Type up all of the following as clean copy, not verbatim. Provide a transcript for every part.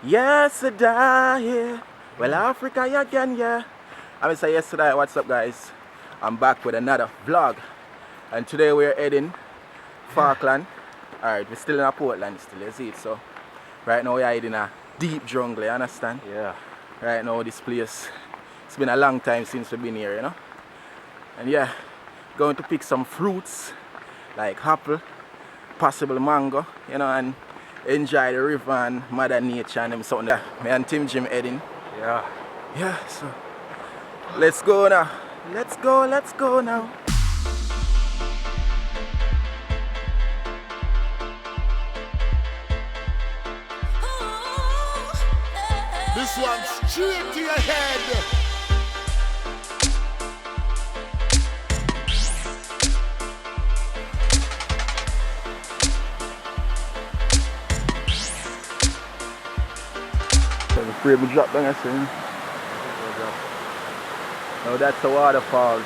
Yes, I die here. Well, Africa again, yeah. I say yesterday, what's up, guys? I'm back with another vlog, and today we're heading Falkland. Alright, we're still in Portland, still, you see it. So, right now we're hiding in a deep jungle, you understand? Yeah. Right now, this place, it's been a long time since we've been here, you know? And yeah, going to pick some fruits like apple, possible mango, you know, and enjoy the river and mother nature and them something there. Me and Tim Jim heading. Yeah. Yeah, so let's go now. Let's go now. This one's straight to your head. I'm afraid we drop down, I see. No, that's the waterfalls.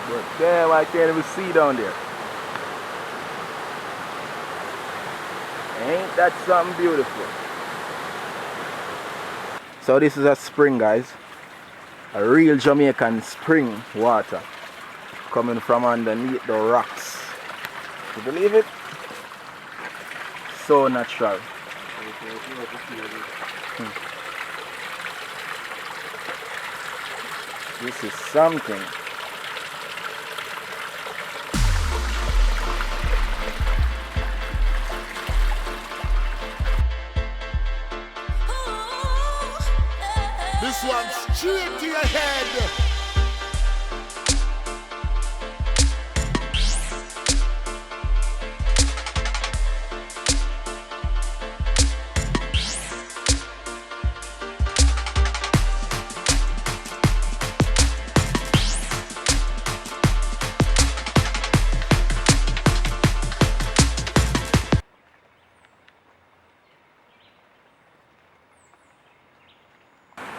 But damn, I can't even see down there. Ain't that something beautiful? So this is a spring, guys. A real Jamaican spring water coming from underneath the rocks. You believe it? So natural. This is something. This one's straight to your head.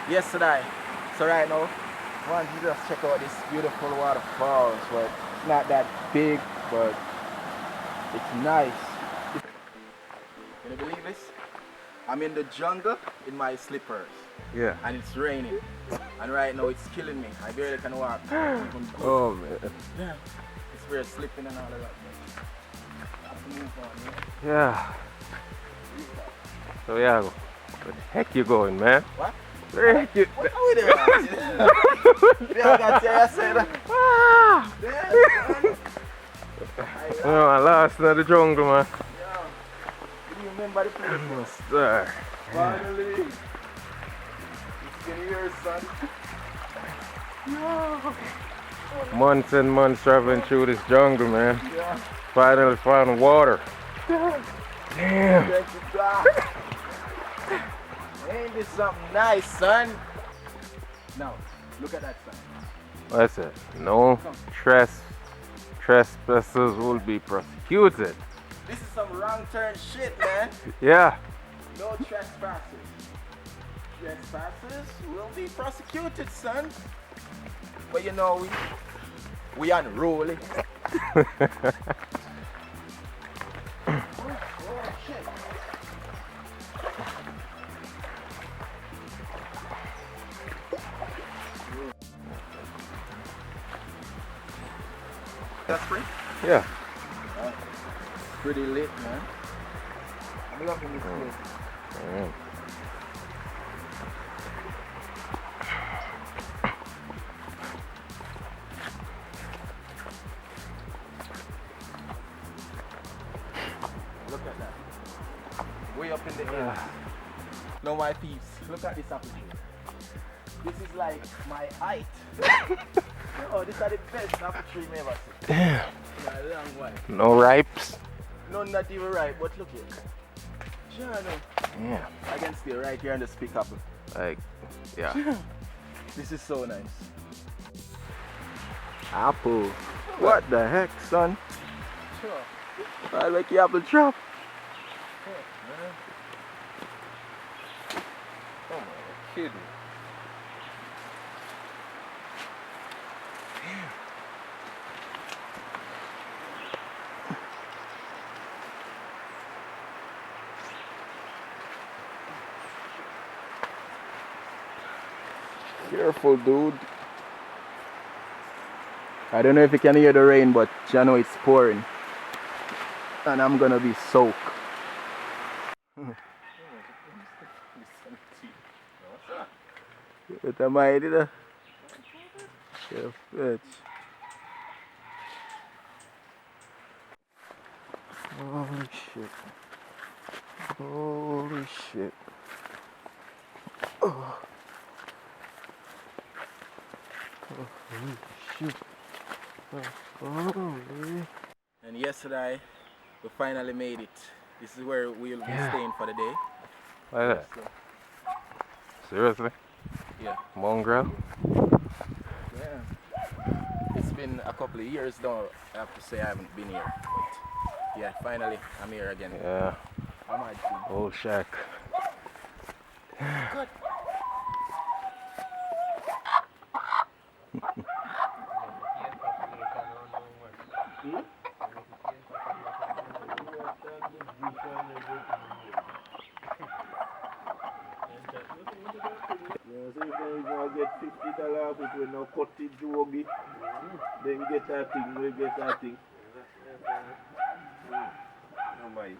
Yesterday. So right now, I want you to just check out this beautiful waterfalls. But it's not that big, but it's nice. Can you believe this? I'm in the jungle in my slippers. Yeah. And it's raining. And right now it's killing me. I barely can walk. Oh man. Yeah. It's weird slipping and all of that. I have to move on, Yeah. So yeah, where the heck you going, man? What? Where the heck you? What are we doing? Yeah, I got you. I said. Ah! Yeah, Oh, I lost in the jungle, man. yeah. Do you remember the place? Sir. Finally. It's been years, son. Months and months traveling through this jungle, man. Yeah. Finally found water. Damn. Damn. Thank you, God. Ain't this something nice, son? Now, look at that, son. What's it? No trespassers will be prosecuted. This is some wrong turn shit, man. Yeah. No trespassers. Trespassers will be prosecuted, son. But you know, we unruly. Oh, shit. That's free? Yeah. Pretty lit, man. I'm loving this place. Yeah. Look at that. Way up in the air. No, my peeps, look at this apple tree. This is like my height. Oh, these are the best apple tree I've ever seen. Damn. Yeah, a long while. No ripes. None not even right, but look here. Sure, no. Yeah. I can stay right here and just pick apple. Like, yeah. This is so nice. Apple. What the heck, son? Sure. I like the apple drop. Oh my kidding. Careful, dude. I don't know if you can hear the rain, but you know it's pouring. And I'm gonna be soaked. What am I doing? Yeah, fetch. Holy shit. Holy shit. Oh. Holy shit. Holy. And yesterday, we finally made it. This is where we'll be staying for the day. Why that? So, Seriously? yeah. Mongrel? Yeah. It's been a couple of years now, I have to say I haven't been here. But yeah, finally I'm here again. Yeah. I'm at Old shack. Good. Yeah, so if you get $50 if we no cut it drogi, then we get that thing, we get that thing. No mind.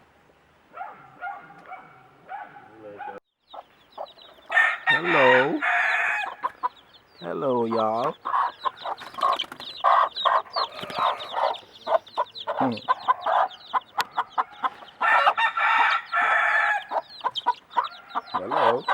Hello. Hello, y'all. Hello.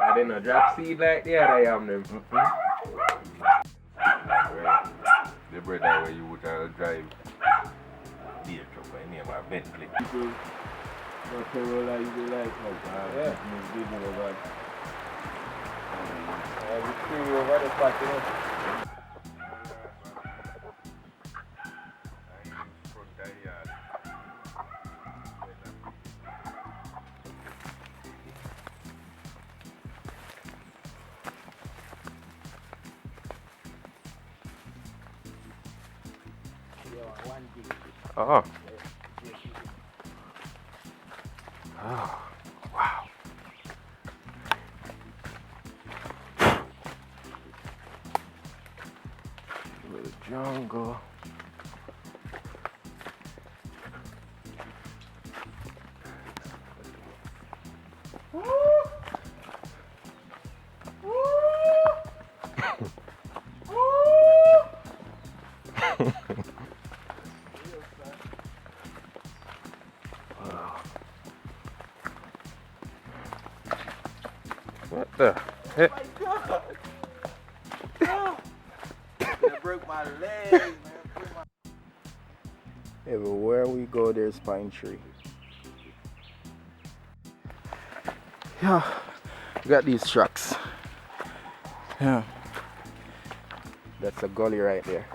I didn't drop seed like the other yam them. The brother where you would drive beer truck by name of Bentley. The Corolla you be like, oh God, yeah. It's big over. We screw over the spot, you know. Oh. Oh. Wow. Little jungle. What the heck? They broke my leg, man. Everywhere we go, there's pine tree. Yeah, we got these trucks. Yeah, that's a gully right there.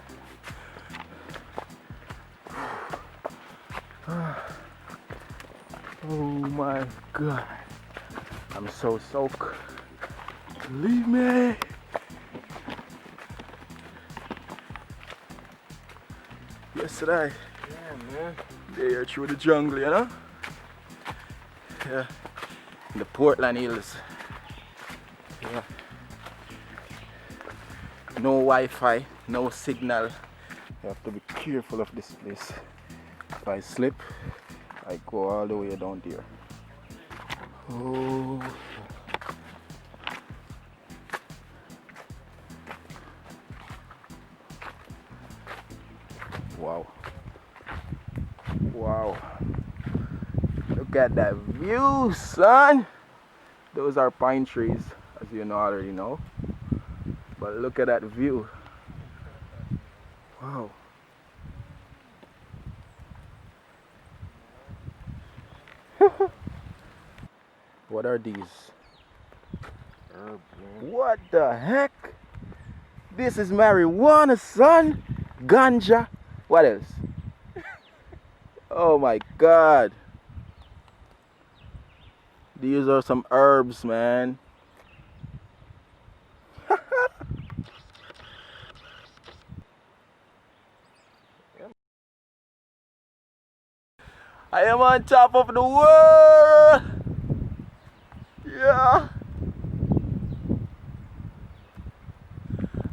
Oh my God, I'm so soaked. Leave me. Yesterday, Yeah, man. they through the jungle, you know? Yeah, in the Portland Hills. Yeah. No Wi-Fi, no signal. You have to be careful of this place. If I slip, I go all the way down there. Oh. Wow. Wow. Look at that view, son. Those are pine trees, as you know already know. But look at that view. Wow. What are these? Herbs, man. What the heck? This is marijuana, son. Ganja. What else? Oh my God. These are some herbs, man. I am on top of the world. Yeah.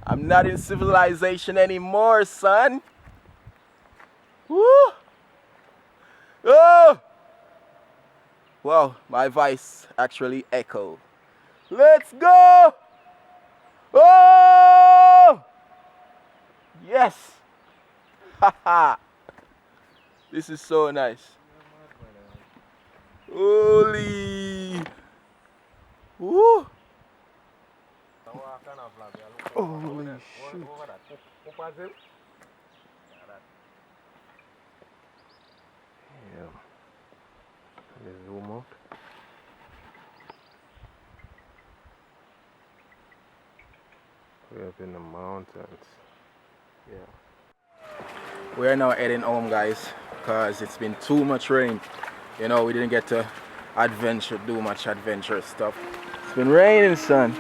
I'm not in civilization anymore, son. Woo. Oh. Wow, my voice actually echoed. Let's go. Oh. Yes. Haha. This is so nice. Holy. Woo. Holy shit. Yeah. Let's zoom out. We're up in the mountains. Yeah. We are now heading home, guys, because it's been too much rain. You know, we didn't get to do much adventurous stuff. It's been raining, son.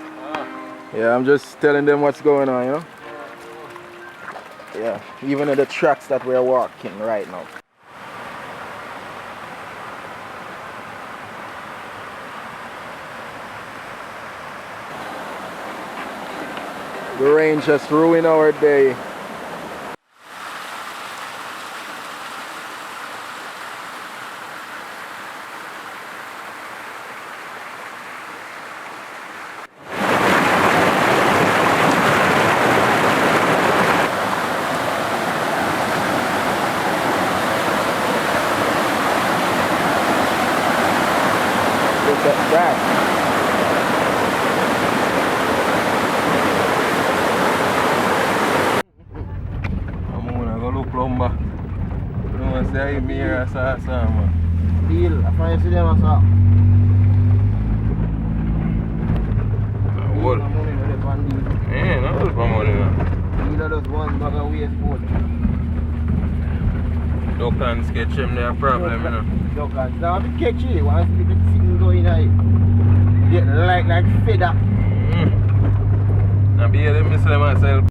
Yeah, I'm just telling them what's going on, you know? Yeah, even at the tracks that we're walking right now. The rain just ruined our day. Look at that. Plumber. You know what I'm saying? Me here, I saw man. Deal, I find you see them, I saw. What? Money no left on deal. Man, I was from money now. Deal just one bag of waste food. Duck and sketch him there problem, you know. Duck and now I'm catchy. Once you get sitting going out, get like feather. Now be able to miss myself.